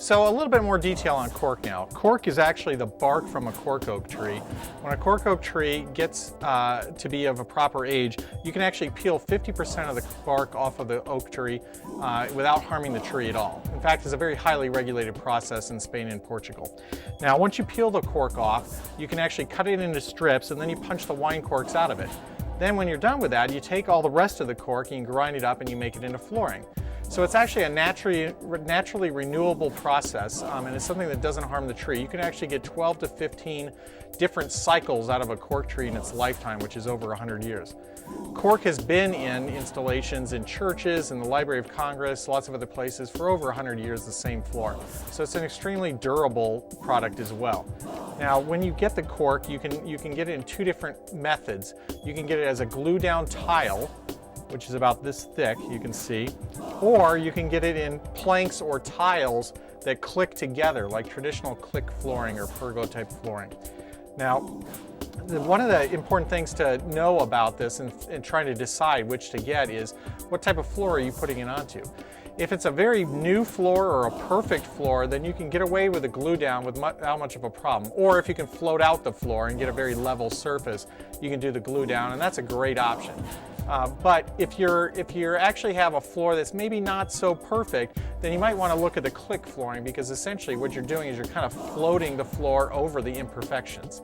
So a little bit more detail on cork now. Cork is actually the bark from a cork oak tree. When a cork oak tree gets to be of a proper age, you can actually peel 50% of the bark off of the oak tree without harming the tree at all. In fact, it's a very highly regulated process in Spain and Portugal. Now, once you peel the cork off, you can actually cut it into strips and then you punch the wine corks out of it. Then when you're done with that, you take all the rest of the cork and you grind it up and you make it into flooring. So it's actually a naturally renewable process, and it's something that doesn't harm the tree. You can actually get 12 to 15 different cycles out of a cork tree in its lifetime, which is over 100 years. Cork has been in installations in churches, in the Library of Congress, lots of other places for over 100 years, the same floor. So it's an extremely durable product as well. Now, when you get the cork, you can get it in two different methods. You can get it as a glue down tile, which is about this thick, you can see, or you can get it in planks or tiles that click together, like traditional click flooring or pergo type flooring. Now, one of the important things to know about this and trying to decide which to get is what type of floor are you putting it onto. If it's a very new floor or a perfect floor, then you can get away with a glue down without much of a problem. Or if you can float out the floor and get a very level surface, you can do the glue down, and that's a great option. But if you actually have a floor that's maybe not so perfect, then you might want to look at the click flooring, because essentially what you're doing is you're kind of floating the floor over the imperfections.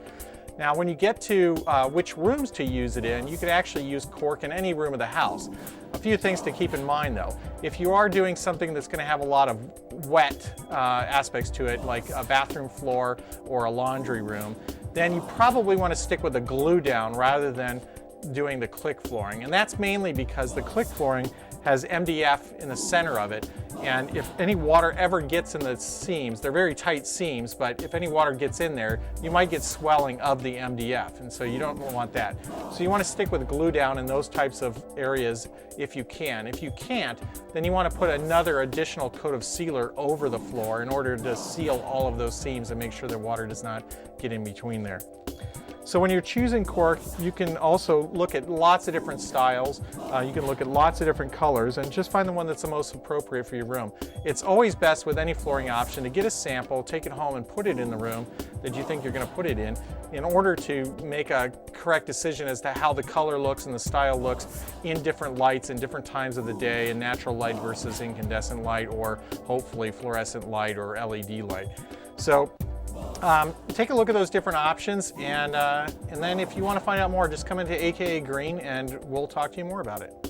Now, when you get to which rooms to use it in, you can actually use cork in any room of the house. A few things to keep in mind though. If you are doing something that's going to have a lot of wet aspects to it, like a bathroom floor or a laundry room, then you probably want to stick with the glue down rather than doing the click flooring. And that's mainly because the click flooring has MDF in the center of it, and if any water ever gets in the seams, they're very tight seams, but if any water gets in there, you might get swelling of the MDF, and so you don't want that. So you want to stick with glue down in those types of areas if you can. If you can't, then you want to put another additional coat of sealer over the floor in order to seal all of those seams and make sure that water does not get in between there. So when you're choosing cork, you can also look at lots of different styles. You can look at lots of different colors and just find the one that's the most appropriate for your room. It's always best with any flooring option to get a sample, take it home and put it in the room that you think you're going to put it in order to make a correct decision as to how the color looks and the style looks in different lights and different times of the day, in natural light versus incandescent light, or hopefully fluorescent light or LED light. So take a look at those different options, and then if you want to find out more, just come into a.k.a. Green and we'll talk to you more about it.